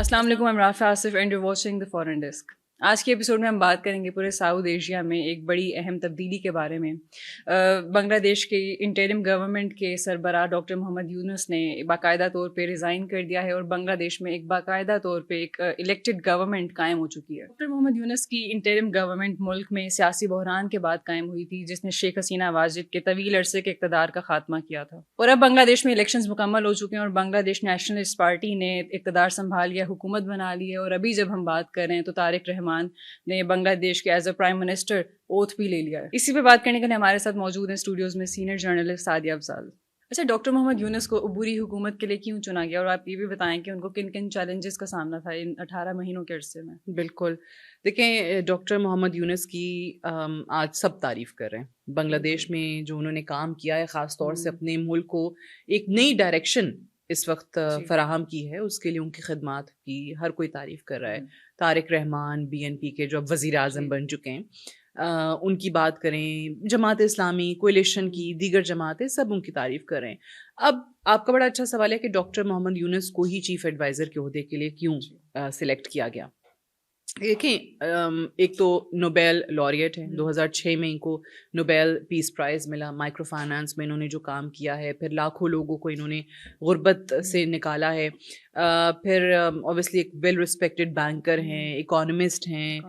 السلام علیکم، I'm Rafi Asif and you're watching the Foreign Desk. آج کے ایپیسوڈ میں ہم بات کریں گے پورے ساؤتھ ایشیا میں ایک بڑی اہم تبدیلی کے بارے میں. بنگلہ دیش کی انٹرم گورنمنٹ کے سربراہ ڈاکٹر محمد یونس نے باقاعدہ طور پہ ریزائن کر دیا ہے اور بنگلہ دیش میں ایک باقاعدہ طور پہ ایک الیکٹڈ گورنمنٹ قائم ہو چکی ہے. ڈاکٹر محمد یونس کی انٹرم گورنمنٹ ملک میں سیاسی بحران کے بعد قائم ہوئی تھی، جس نے شیخ حسینہ واجد کے طویل عرصے کے اقتدار کا خاتمہ کیا تھا. اور اب بنگلہ دیش میں الیکشنز مکمل ہو چکے ہیں اور بنگلہ دیش نیشنلسٹ پارٹی نے اقتدار سنبھال لیا، حکومت بنا لی ہے. اور ابھی جب ہم بات کر رہے ہیں تو طارق رحمان نے بنگلہ دیش کے as a prime minister oath بھی لے لیا ہے. اسی پہ بات کرنے کے لیے ہمارے ساتھ موجود ہیں اسٹوڈیوز میں سینئر جرنلسٹ سعدیہ افضال. اچھا، ڈاکٹر محمد یونس کو عبوری حکومت کے لیے کیوں چنا گیا، اور آپ یہ بھی بتائیں کہ ان کو کن کن چیلنجز کا سامنا تھا ان 18 مہینوں کے عرصے میں؟ بالکل، دیکھیں ڈاکٹر محمد یونس کی آج سب تعریف کر رہے ہیں. بنگلہ دیش میں جو انہوں نے کام کیا ہے، خاص طور سے اپنے ملک کو ایک نئی ڈائریکشن اس وقت فراہم کی ہے، اس کے لیے ان کی خدمات کی ہر کوئی تعریف کر رہا ہے. طارق رحمان BNP کے جو اب وزیر اعظم بن چکے ہیں، ان کی بات کریں، جماعت اسلامی کولیشن کی دیگر جماعتیں سب ان کی تعریف کر رہے ہیں. اب آپ کا بڑا اچھا سوال ہے کہ ڈاکٹر محمد یونس کو ہی چیف ایڈوائزر کے عہدے کے لیے کیوں سلیکٹ کیا گیا. دیکھیں، ایک تو نوبیل laureate ہیں، 2006 میں ان کو نوبیل پیس پرائز ملا. مائکرو فائنانس میں انہوں نے جو کام کیا ہے، پھر لاکھوں لوگوں کو انہوں نے غربت سے نکالا ہے. پھر اوبیسلی ایک ویل ریسپیکٹڈ بینکر ہیں، اکانومسٹ ہیں،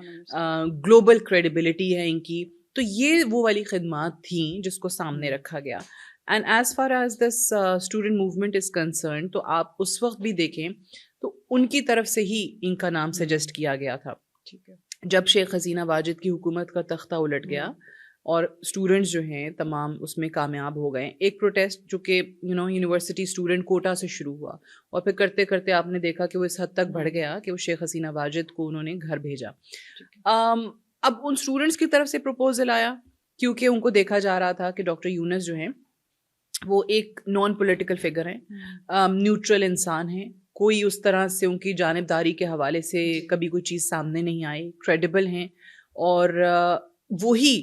گلوبل کریڈیبلٹی ہے ان کی. تو یہ وہ والی خدمات تھیں جس کو سامنے رکھا گیا. And as far as this student movement is concern, تو آپ اس وقت بھی دیکھیں تو ان کی طرف سے ہی ان کا نام سجیسٹ کیا گیا تھا. جب شیخ حسینہ واجد کی حکومت کا تختہ الٹ گیا اور اسٹوڈنٹس جو ہیں تمام اس میں کامیاب ہو گئے. ایک پروٹیسٹ جو کہ یونیورسٹی اسٹوڈنٹ کوٹا سے شروع ہوا اور پھر کرتے کرتے آپ نے دیکھا کہ وہ اس حد تک بڑھ گیا کہ وہ شیخ حسینہ واجد کو انہوں نے گھر بھیجا. اب ان اسٹوڈنٹس کی طرف سے پروپوزل آیا، کیونکہ ان کو دیکھا جا رہا تھا کہ ڈاکٹر یونس جو ہیں وہ ایک نان پولیٹیکل فگر ہیں، نیوٹرل انسان ہیں، کوئی اس طرح سے ان کی جانبداری کے حوالے سے کبھی کوئی چیز سامنے نہیں آئی، کریڈیبل ہیں، اور وہی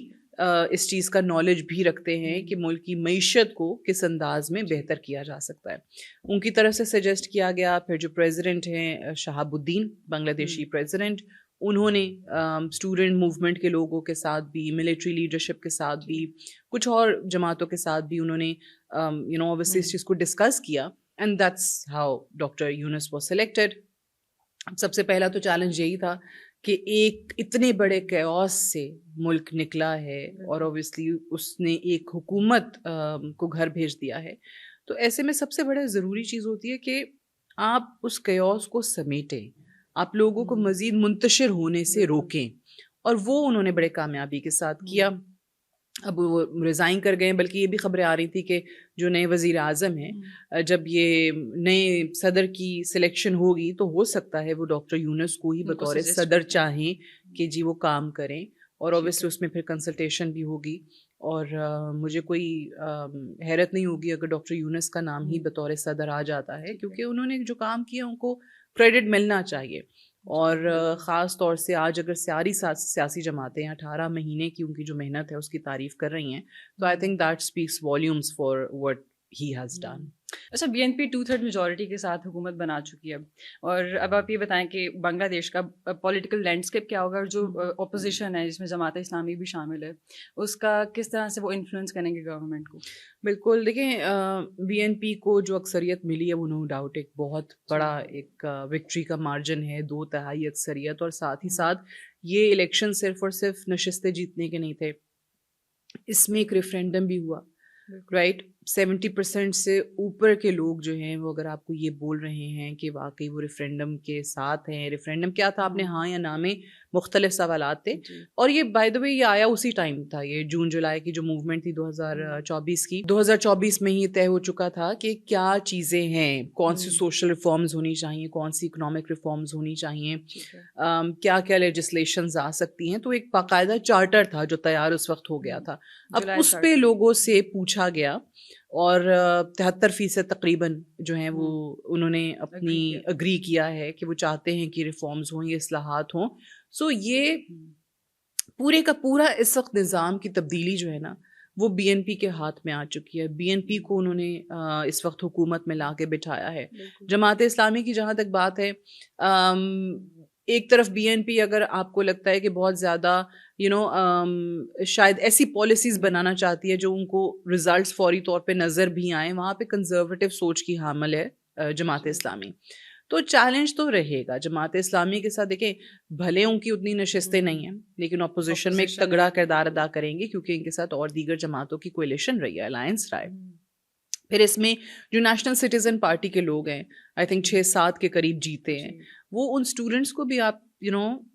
اس چیز کا نالج بھی رکھتے ہیں کہ ملک کی معیشت کو کس انداز میں بہتر کیا جا سکتا ہے. ان کی طرف سے سجیسٹ کیا گیا. پھر جو پریزیڈنٹ ہیں شہاب الدین، بنگلہ دیشی پریزیڈنٹ، انہوں نے اسٹوڈنٹ موومنٹ کے لوگوں کے ساتھ بھی، ملٹری لیڈرشپ کے ساتھ بھی، کچھ اور جماعتوں کے ساتھ بھی انہوں نے obviously اس چیز کو ڈسکس کیا. And that's how doctor Younus was selected. سب سے پہلا تو چیلنج یہی تھا کہ ایک اتنے بڑے کیوس سے ملک نکلا ہے اور اوبیسلی اس نے ایک حکومت کو گھر بھیج دیا ہے. تو ایسے میں سب سے بڑا ضروری چیز ہوتی ہے کہ آپ اس کیوس کو سمیٹیں، آپ لوگوں کو مزید منتشر ہونے سے روکیں، اور وہ انہوں نے بڑے کامیابی کے ساتھ کیا. اب وہ ریزائن کر گئے، بلکہ یہ بھی خبریں آ رہی تھی کہ جو نئے وزیر اعظم ہیں، جب یہ نئے صدر کی سلیکشن ہوگی تو ہو سکتا ہے وہ ڈاکٹر یونس کو ہی بطور صدر چاہیں کہ جی وہ کام کریں. اور اوبیسلی اس میں پھر کنسلٹیشن بھی ہوگی، اور مجھے کوئی حیرت نہیں ہوگی اگر ڈاکٹر یونس کا نام ہی بطور صدر آ جاتا ہے، کیونکہ انہوں نے جو کام کیا ان کو کریڈٹ ملنا چاہیے. اور خاص طور سے آج اگر سیاسی جماعتیں 18 مہینے کی ان کی جو محنت ہے اس کی تعریف کر رہی ہیں، تو I think that speaks volumes for what he has done. اچھا، BNP 2/3 میجورٹی کے ساتھ حکومت بنا چکی ہے، اور اب آپ یہ بتائیں کہ بنگلہ دیش کا پولیٹیکل لینڈسکیپ کیا ہوگا، اور جو اپوزیشن ہے جس میں جماعت اسلامی بھی شامل ہے، اس کا کس طرح سے وہ انفلوئنس کریں گے گورنمنٹ کو؟ بالکل، دیکھیں BNP کو جو اکثریت ملی ہے وہ نو ڈاؤٹ ایک بہت بڑا ایک وکٹری کا مارجن ہے، 2/3 اکثریت. اور ساتھ ہی ساتھ یہ الیکشن صرف اور صرف نشستیں جیتنے کے نہیں تھے، اس میں ایک ریفرینڈم بھی ہوا، رائٹ. 70% سے اوپر کے لوگ جو ہیں وہ اگر آپ کو یہ بول رہے ہیں کہ واقعی وہ ریفرینڈم کے ساتھ ہیں. ریفرینڈم کیا تھا، آپ نے ہاں یا نہ میں مختلف سوالات تھے. اور یہ بائی دا وے یہ آیا اسی ٹائم تھا، یہ جون جولائی کی جو موومنٹ تھی 2024 کی، 2024 میں ہی طے ہو چکا تھا کہ کیا چیزیں ہیں، کون سی سوشل ریفارمز ہونی چاہیے، کون سی اکنامک ریفارمز ہونی چاہیے، کیا کیا لیجسلیشنز آ سکتی ہیں. تو ایک باقاعدہ چارٹر تھا جو تیار اس وقت ہو گیا تھا. اب اس پہ لوگوں سے پوچھا گیا اور 73% تقریباً جو ہیں وہ انہوں نے اپنی اگری کیا ہے کہ وہ چاہتے ہیں کہ ریفارمز ہوں، یہ اصلاحات ہوں. سو یہ پورے کا پورا اس وقت نظام کی تبدیلی جو ہے نا وہ بی این پی کے ہاتھ میں آ چکی ہے. بی این پی کو انہوں نے اس وقت حکومت میں لا کے بٹھایا ہے. جماعت اسلامی کی جہاں تک بات ہے, ایک طرف بی این پی اگر آپ کو لگتا ہے کہ بہت زیادہ شاید ایسی پالیسیز بنانا چاہتی ہے جو ان کو ریزلٹس فوری طور پہ نظر بھی آئیں, وہاں پہ کنزرویٹو سوچ کی حامل ہے جماعت اسلامی. تو چیلنج تو رہے گا جماعت اسلامی کے ساتھ. دیکھیں بھلے ان کی اتنی نشستیں نہیں ہیں لیکن اپوزیشن میں ایک تگڑا کردار ادا کریں گے, کیونکہ ان کے ساتھ اور دیگر جماعتوں کی کولیشن رہی ہے, الائنس رہا ہے. پھر اس میں جو نیشنل سٹیزن پارٹی کے لوگ ہیں, آئی تھنک 6-7 کے قریب جیتے ہیں, وہ ان اسٹوڈنٹس کو بھی آپ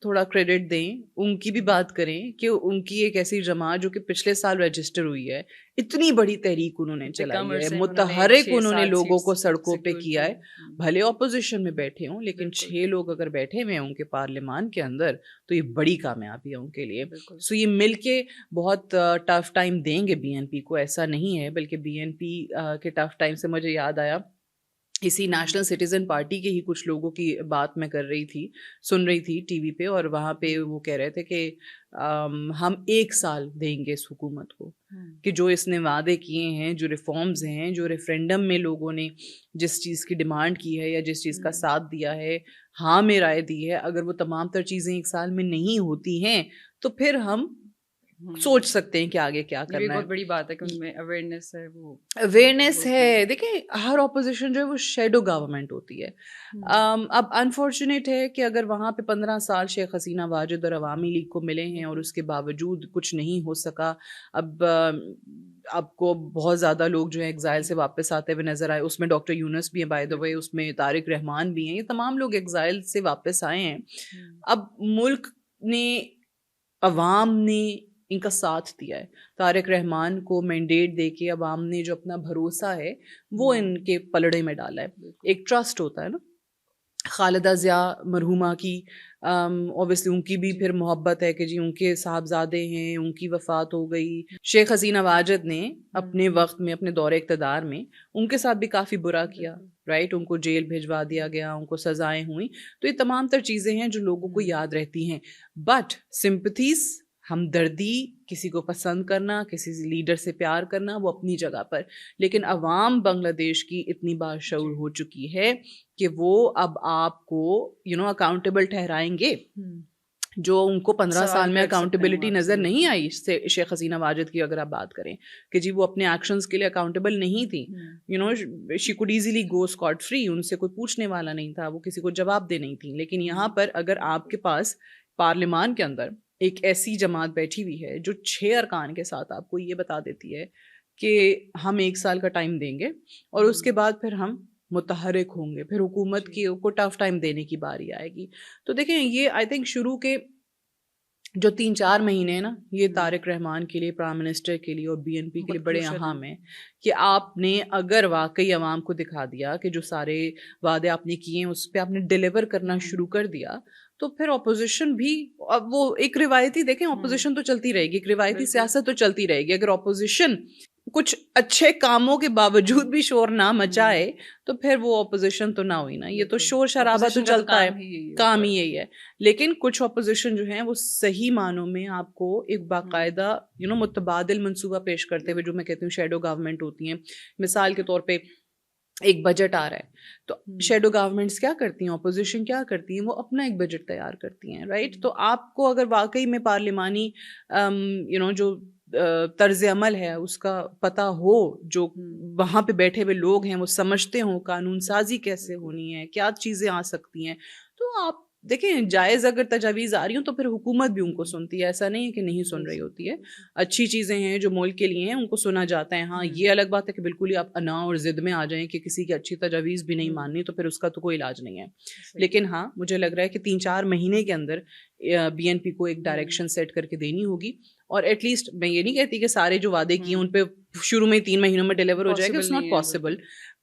تھوڑا کریڈٹ دیں, ان کی بھی بات کریں کہ ان کی ایک ایسی جماعت جو کہ پچھلے سال رجسٹر ہوئی ہے, اتنی بڑی تحریک انہوں نے چلائی ہے, متحرک انہوں نے لوگوں کو سڑکوں پہ کیا ہے, بھلے اپوزیشن میں بیٹھے ہوں لیکن 6 لوگ اگر بیٹھے ہوئے ہیں ان کے پارلیمان کے اندر تو یہ بڑی کامیابی ہے ان کے لیے. سو یہ مل کے بہت ٹف ٹائم دیں گے بی این پی کو, ایسا نہیں ہے. بلکہ بی این پی کے ٹف ٹائم سے مجھے یاد آیا, اسی نیشنل سٹیزن پارٹی کے ہی کچھ لوگوں کی بات میں سن رہی تھی ٹی وی پہ, اور وہاں پہ وہ کہہ رہے تھے کہ ہم 1 سال دیں گے اس حکومت کو کہ جو اس نے وعدے کیے ہیں, جو ریفارمز ہیں, جو ریفرینڈم میں لوگوں نے جس چیز کی ڈیمانڈ کی ہے یا جس چیز کا ساتھ دیا ہے, ہاں میں رائے دی ہے, اگر وہ تمام تر چیزیں 1 سال میں نہیں ہوتی ہیں تو پھر ہم سوچ سکتے ہیں کہ آگے کیا کرنا ہے. بہت بڑی بات ہے کہ ان میں اویئرنیس ہے, وہ اویئرنیس ہے. دیکھیں ہر اپوزیشن جو ہے وہ شیڈو گورنمنٹ ہوتی ہے. اب انفارچونیٹ ہے کہ اگر وہاں پہ 15 سال شیخ حسینہ واجد اور عوامی لیگ کو ملے ہیں اور اس کے باوجود کچھ نہیں ہو سکا. اب آپ کو بہت زیادہ لوگ جو ہیں ایگزائل سے واپس آتے ہوئے نظر آئے, اس میں ڈاکٹر یونس بھی ہیں بائی دا وے, اس میں طارق رحمان بھی ہیں, یہ تمام لوگ ایگزائل سے واپس آئے ہیں. اب ملک نے, عوام نے ان کا ساتھ دیا ہے. طارق رحمان کو مینڈیٹ دے کے عوام نے جو اپنا بھروسہ ہے وہ ان کے پلڑے میں ڈالا ہے. ایک ٹرسٹ ہوتا ہے نا. خالدہ ضیاء مرحومہ کی اوبیسلی ان کی بھی پھر محبت ہے کہ جی ان کے صاحبزادے ہیں, ان کی وفات ہو گئی. شیخ حسینہ واجد نے اپنے وقت میں, اپنے دور اقتدار میں ان کے ساتھ بھی کافی برا کیا, رائٹ, ان کو جیل بھیجوا دیا گیا, ان کو سزائیں ہوئیں. تو یہ تمام تر چیزیں ہیں جو لوگوں کو یاد رہتی ہیں. بٹ سمپتھیز, ہمدردی, کسی کو پسند کرنا, کسی لیڈر سے پیار کرنا, وہ اپنی جگہ پر. لیکن عوام بنگلہ دیش کی اتنی باشعور ہو چکی ہے کہ وہ اب آپ کو اکاؤنٹیبل ٹھہرائیں گے. جو ان کو 15 سال میں اکاؤنٹیبلٹی نظر نہیں آئی شیخ حسینہ واجد کی, اگر آپ بات کریں کہ جی وہ اپنے ایکشنز کے لیے اکاؤنٹیبل نہیں تھی, she could easily go scot free, ان سے کوئی پوچھنے والا نہیں تھا, وہ کسی کو جواب دے نہیں تھی. لیکن یہاں پر اگر آپ کے پاس پارلیمان کے اندر ایک ایسی جماعت بیٹھی ہوئی ہے جو 6 ارکان کے ساتھ آپ کو یہ بتا دیتی ہے کہ ہم 1 سال کا ٹائم دیں گے اور اس کے بعد پھر ہم متحرک ہوں گے, پھر حکومت کی کو ٹف ٹائم دینے کی باری آئے گی. تو دیکھیں یہ آئی تھنک شروع کے جو 3-4 مہینے ہیں نا, یہ طارق رحمان کے لیے, پرائم منسٹر کے لیے اور بی این پی کے لیے بڑے اہم ہیں کہ آپ نے اگر واقعی عوام کو دکھا دیا کہ جو سارے وعدے آپ نے کیے ہیں اس پہ آپ نے ڈیلیور کرنا شروع کر دیا, تو پھر اپوزیشن بھی, اب وہ ایک روایتی, دیکھیں اپوزیشن تو چلتی رہے گی, ایک روایتی سیاست تو چلتی رہے گی. اگر اپوزیشن کچھ اچھے کاموں کے باوجود بھی شور نہ مچائے تو پھر وہ اپوزیشن تو نہ ہوئی نا. یہ تو شور شرابہ تو چلتا ہے, کام ہی یہی ہے. لیکن کچھ اپوزیشن جو ہیں وہ صحیح معنوں میں آپ کو ایک باقاعدہ متبادل منصوبہ پیش کرتے ہوئے, جو میں کہتی ہوں شیڈو گورنمنٹ ہوتی ہیں. مثال کے طور پہ ایک بجٹ آ رہا ہے تو شیڈو گورنمنٹس کیا کرتی ہیں, اپوزیشن کیا کرتی ہیں, وہ اپنا ایک بجٹ تیار کرتی ہیں, رائٹ. تو آپ کو اگر واقعی میں پارلیمانی جو طرز عمل ہے اس کا پتہ ہو, جو وہاں پہ بیٹھے ہوئے لوگ ہیں وہ سمجھتے ہوں قانون سازی کیسے ہونی ہے, کیا چیزیں آ سکتی ہیں, تو آپ دیکھیں جائز اگر تجاویز آ رہی ہوں تو پھر حکومت بھی ان کو سنتی ہے, ایسا نہیں ہے کہ نہیں سن رہی ہوتی ہے. اچھی چیزیں ہیں جو ملک کے لیے ہیں ان کو سنا جاتا ہے. ہاں یہ الگ بات ہے کہ بالکل ہی آپ انا اور ضد میں آ جائیں کہ کسی کی اچھی تجاویز بھی نہیں ماننی, تو پھر اس کا تو کوئی علاج نہیں ہے. لیکن ہاں مجھے لگ رہا ہے کہ 3-4 مہینے کے اندر بی این پی کو ایک ڈائریکشن سیٹ کر کے دینی ہوگی. اور ایٹ لیسٹ میں یہ نہیں کہتی کہ سارے جو وعدے کیے ان پہ شروع میں 3 مہینوں میں ڈیلیور ہو جائے گا, اٹس ناٹ پاسبل.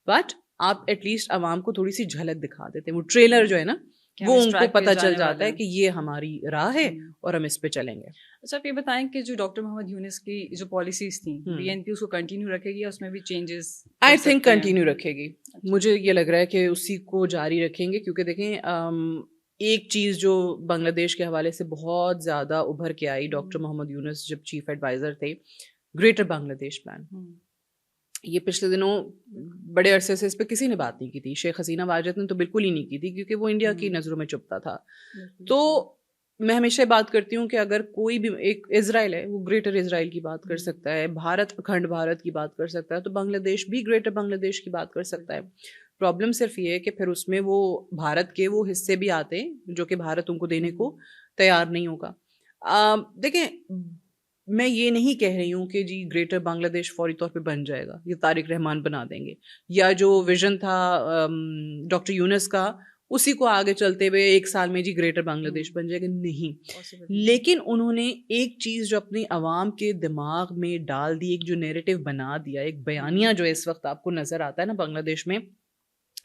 بٹ آپ ایٹ لیسٹ عوام کو تھوڑی سی جھلک دکھا دیتے ہیں, وہ ٹریلر جو ہے نا وہ ان کو پتہ چل جاتا ہے کہ یہ ہماری راہ ہے اور ہم اس پہ چلیں گے. اچھا آپ یہ بتائیں کہ جو ڈاکٹر محمد یونس کی جو پالیسیز تھیں, بی این پی اس کو کنٹینیو رکھے گی یا اس میں بھی چینجز؟ آئی تھنک کنٹینیو رکھے گی. مجھے یہ لگ رہا ہے کہ اسی کو جاری رکھیں گے, کیونکہ دیکھیں ایک چیز جو بنگلہ دیش کے حوالے سے بہت زیادہ ابھر کے آئی, ڈاکٹر محمد یونس جب چیف ایڈوائزر تھے گریٹر بنگلہ دیش پلان. یہ پچھلے دنوں بڑے عرصے سے اس پہ کسی نے بات نہیں کی تھی. شیخ حسینہ واجد نے تو بالکل ہی نہیں کی تھی کیونکہ وہ انڈیا کی نظروں میں چپتا تھا. تو میں ہمیشہ بات کرتی ہوں کہ اگر کوئی بھی ایک اسرائیل ہے وہ گریٹر اسرائیل کی بات کر سکتا ہے, بھارت اکھنڈ بھارت کی بات کر سکتا ہے, تو بنگلہ دیش بھی گریٹر بنگلہ دیش کی بات کر سکتا ہے. پرابلم صرف یہ ہے کہ پھر اس میں وہ بھارت کے وہ حصے بھی آتے ہیں جو کہ بھارت ان کو دینے کو تیار نہیں ہوگا. دیکھیں میں یہ نہیں کہہ رہی ہوں کہ جی گریٹر بنگلہ دیش فوری طور پہ بن جائے گا, یہ طارق رحمان بنا دیں گے, یا جو ویژن تھا ڈاکٹر یونس کا اسی کو آگے چلتے ہوئے 1 سال میں جی گریٹر بنگلہ دیش بن جائے گا, نہیں. لیکن انہوں نے ایک چیز جو اپنی عوام کے دماغ میں ڈال دی, ایک جو نیریٹو بنا دیا, ایک بیانیہ جو اس وقت آپ کو نظر آتا ہے نا بنگلہ دیش میں,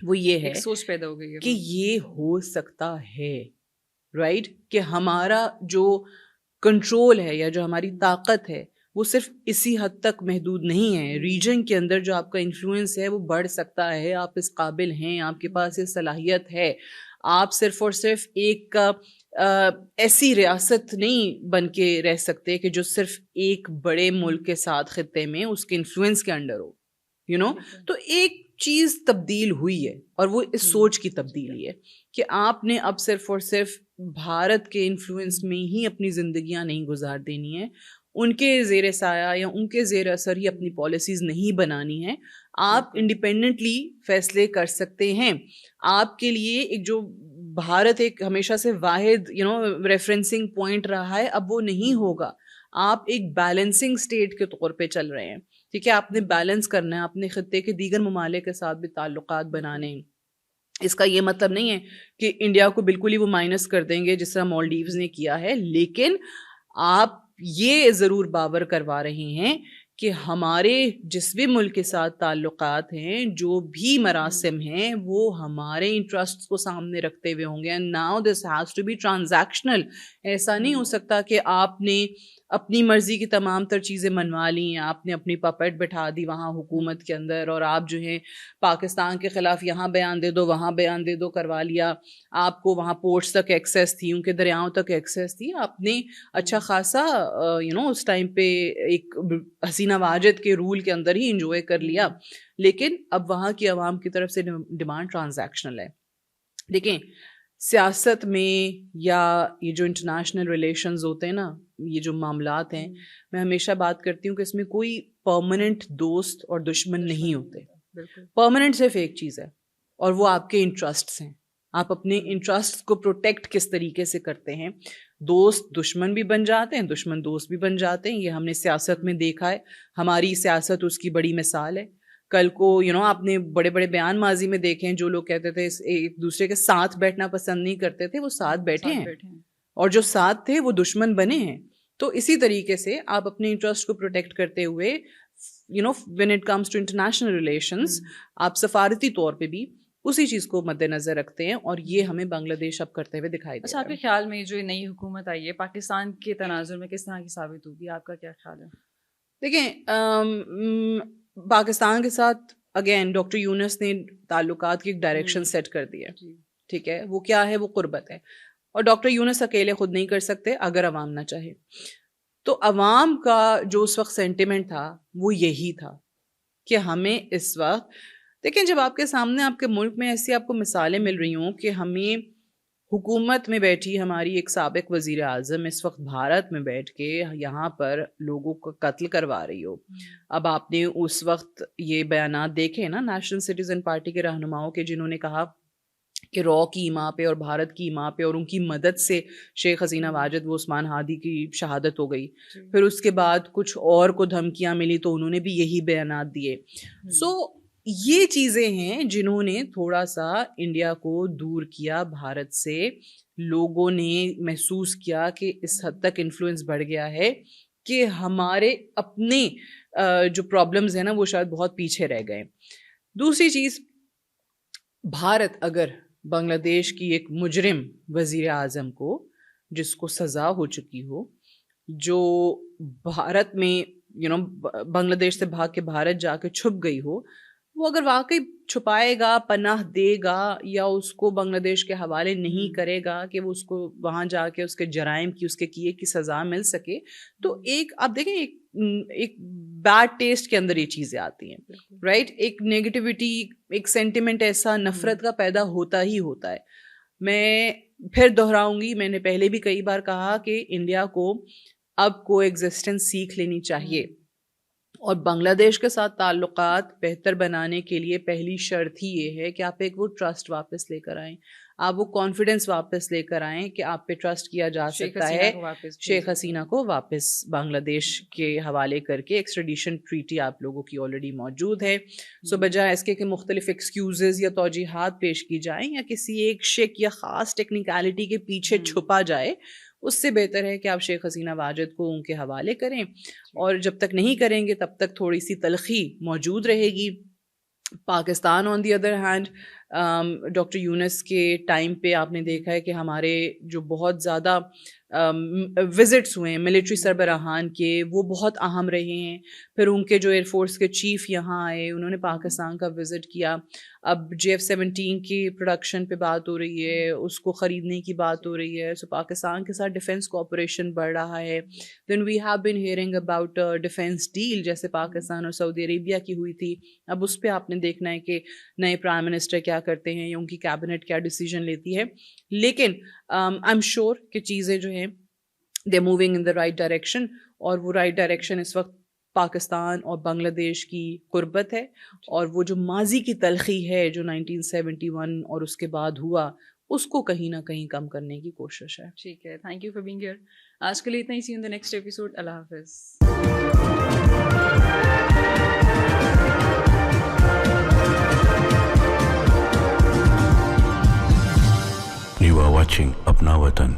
وہ یہ ہے سوچ پیدا ہو گئی ہے کہ یہ ہو سکتا ہے رائٹ, کہ ہمارا جو کنٹرول ہے یا جو ہماری طاقت ہے وہ صرف اسی حد تک محدود نہیں ہے. ریجن کے اندر جو آپ کا انفلوئنس ہے وہ بڑھ سکتا ہے, آپ اس قابل ہیں, آپ کے پاس یہ صلاحیت ہے. آپ صرف اور صرف ایک ایسی ریاست نہیں بن کے رہ سکتے کہ جو صرف ایک بڑے ملک کے ساتھ خطے میں اس کے انفلوئنس کے انڈر ہو, یو نو. تو ایک چیز تبدیل ہوئی ہے اور وہ اس سوچ کی تبدیلی ہے کہ آپ نے اب صرف اور صرف بھارت کے انفلوئنس میں ہی اپنی زندگیاں نہیں گزار دینی ہیں, ان کے زیر سایہ یا ان کے زیر اثر ہی اپنی پالیسیز نہیں بنانی ہیں. آپ انڈیپینڈنٹلی فیصلے کر سکتے ہیں. آپ کے لیے ایک جو بھارت ایک ہمیشہ سے واحد ریفرنسنگ پوائنٹ رہا ہے, اب وہ نہیں ہوگا. آپ ایک بیلنسنگ اسٹیٹ کے طور پہ چل رہے ہیں, ٹھیک ہے. آپ نے بیلنس کرنا ہے, اپنے خطے کے دیگر ممالک کے ساتھ بھی تعلقات بنانے. اس کا یہ مطلب نہیں ہے کہ انڈیا کو بالکل ہی وہ مائنس کر دیں گے جس طرح مالڈیوز نے کیا ہے, لیکن آپ یہ ضرور باور کروا رہے ہیں کہ ہمارے جس بھی ملک کے ساتھ تعلقات ہیں, جو بھی مراسم ہیں, وہ ہمارے انٹرسٹ کو سامنے رکھتے ہوئے ہوں گے. And now this has to be transactional. ایسا نہیں ہو سکتا کہ آپ نے اپنی مرضی کی تمام تر چیزیں منوا لی, آپ نے اپنی پپٹ بٹھا دی وہاں حکومت کے اندر, اور آپ جو ہے پاکستان کے خلاف یہاں بیان دے دو وہاں بیان دے دو کروا لیا. آپ کو وہاں پورٹس تک ایکسیس تھی, ان کے دریاؤں تک ایکسیس تھی, آپ نے اچھا خاصا اس ٹائم پہ ایک حسینہ واجد کے رول کے اندر ہی انجوائے کر لیا. لیکن اب وہاں کی عوام کی طرف سے ڈیمانڈ ٹرانزیکشنل ہے. دیکھیں سیاست میں یا یہ جو انٹرنیشنل ریلیشنز ہوتے ہیں نا, یہ جو معاملات ہیں, میں ہمیشہ بات کرتی ہوں کہ اس میں کوئی پرماننٹ دوست اور دشمن نہیں ہوتے. پرماننٹ صرف ایک چیز ہے اور وہ آپ کے انٹرسٹس ہیں. آپ اپنے انٹرسٹ کو پروٹیکٹ کس طریقے سے کرتے ہیں. دوست دشمن بھی بن جاتے ہیں, دشمن دوست بھی بن جاتے ہیں. یہ ہم نے سیاست میں دیکھا ہے, ہماری سیاست اس کی بڑی مثال ہے. کل کو آپ نے بڑے بڑے بیان ماضی میں دیکھے ہیں, جو لوگ کہتے تھے ایک دوسرے کے ساتھ بیٹھنا پسند نہیں کرتے تھے, وہ ساتھ بیٹھے ہیں, اور جو ساتھ تھے وہ دشمن بنے ہیں. تو اسی طریقے سے آپ اپنے انٹرسٹ کو پروٹیکٹ کرتے ہوئے when it comes to international relations, آپ سفارتی طور پہ بھی اسی چیز کو مد نظر رکھتے ہیں, اور یہ ہمیں بنگلہ دیش اب کرتے ہوئے دکھائی دے رہا ہے. آپ کے خیال میں جو نئی حکومت آئی ہے پاکستان کے تناظر میں کس طرح کی ثابت ہوگی, آپ کا کیا خیال ہے؟ دیکھیں پاکستان کے ساتھ اگین ڈاکٹر یونس نے تعلقات کی ایک ڈائریکشن سیٹ کر دی ہے, ٹھیک ہے. وہ کیا ہے, وہ قربت ہے, اور ڈاکٹر یونس اکیلے خود نہیں کر سکتے اگر عوام نہ چاہے. تو عوام کا جو اس وقت سینٹیمنٹ تھا وہ یہی تھا کہ ہمیں اس وقت دیکھیں, جب آپ کے سامنے آپ کے ملک میں ایسی آپ کو مثالیں مل رہی ہوں کہ ہمیں حکومت میں بیٹھی ہماری ایک سابق وزیر اعظم اس وقت بھارت میں بیٹھ کے یہاں پر لوگوں کو قتل کروا رہی ہو. اب آپ نے اس وقت یہ بیانات دیکھے نا نیشنل سٹیزن پارٹی کے رہنماؤں کے, جنہوں نے کہا کہ را کی ایما پہ اور بھارت کی ایما پہ اور ان کی مدد سے شیخ حسینہ واجد و عثمان ہادی کی شہادت ہو گئی. پھر اس کے بعد کچھ اور کو دھمکیاں ملی تو انہوں نے بھی یہی بیانات دیے. سو یہ چیزیں ہیں جنہوں نے تھوڑا سا انڈیا کو دور کیا بھارت سے. لوگوں نے محسوس کیا کہ اس حد تک انفلوئنس بڑھ گیا ہے کہ ہمارے اپنے جو پرابلمز ہیں نا وہ شاید بہت پیچھے رہ گئے. دوسری چیز, بھارت اگر بنگلہ دیش کی ایک مجرم وزیر اعظم کو, جس کو سزا ہو چکی ہو, جو بھارت میں بنگلہ دیش سے بھاگ کے بھارت جا کے چھپ گئی ہو, وہ اگر واقعی چھپائے گا, پناہ دے گا, یا اس کو بنگلہ دیش کے حوالے نہیں کرے گا کہ وہ اس کو وہاں جا کے اس کے جرائم کی, اس کے کیے کی سزا مل سکے, تو ایک آپ دیکھیں ایک ایک بیڈ ٹیسٹ کے اندر یہ چیزیں آتی ہیں, رائٹ. ایک نیگیٹیوٹی, ایک سینٹیمنٹ ایسا نفرت کا پیدا ہوتا ہی ہوتا ہے. میں پھر دہراؤں گی, میں نے پہلے بھی کئی بار کہا کہ انڈیا کو اب کو ایگزسٹنس سیکھ لینی چاہیے, اور بنگلہ دیش کے ساتھ تعلقات بہتر بنانے کے لیے پہلی شرط ہی یہ ہے کہ آپ ایک وہ ٹرسٹ واپس لے کر آئیں, آپ وہ کانفیڈنس واپس لے کر آئیں کہ آپ پہ ٹرسٹ کیا جا سکتا ہے. شیخ حسینہ کو واپس بنگلہ دیش کے حوالے کر کے ایکسٹریڈیشن ٹریٹی آپ لوگوں کی آلریڈی موجود ہے. سو بجائے اس کے کہ مختلف ایکسکیوزز یا توجیحات پیش کی جائیں یا کسی ایک شک یا خاص ٹیکنیکلٹی کے پیچھے چھپا جائے, اس سے بہتر ہے کہ آپ شیخ حسینہ واجد کو ان کے حوالے کریں, اور جب تک نہیں کریں گے تب تک تھوڑی سی تلخی موجود رہے گی. پاکستان آن دی ادر ہینڈ, ڈاکٹر یونس کے ٹائم پہ آپ نے دیکھا ہے کہ ہمارے جو بہت زیادہ وزٹس ہوئے ہیں ملٹری سربراہان کے, وہ بہت اہم رہے ہیں. پھر ان کے جو ایئر فورس کے چیف یہاں آئے, انہوں نے پاکستان کا وزٹ کیا. اب JF-17 کی پروڈکشن پہ بات ہو رہی ہے, اس کو خریدنے کی بات ہو رہی ہے. سو پاکستان کے ساتھ ڈیفینس کوآپریشن بڑھ رہا ہے. Then we have been hearing about defence deal, جیسے پاکستان اور سعودی عربیہ کی ہوئی تھی. اب اس پہ آپ نے دیکھنا ہے کہ نئے پرائم منسٹر کیا کرتے ہیں یا ان کی کیبنٹ کیا ڈیسیژن لیتی ہے. لیکن آئی ایم شیور کہ چیزیں جو ہیں they moving in the right direction, اور وہ رائٹ ڈائریکشن اس وقت پاکستان اور بنگلہ دیش کی قربت ہے, اور وہ جو ماضی کی تلخی ہے جو 1971 اور اس کے بعد ہوا, اس کو کہیں نہ کہیں کم کرنے کی کوشش ہے. ٹھیک ہے, thank you for being here. آج کے لیے اتنا ہی. See you in the next episode. اللہ حافظ. You are watching Apna Watan.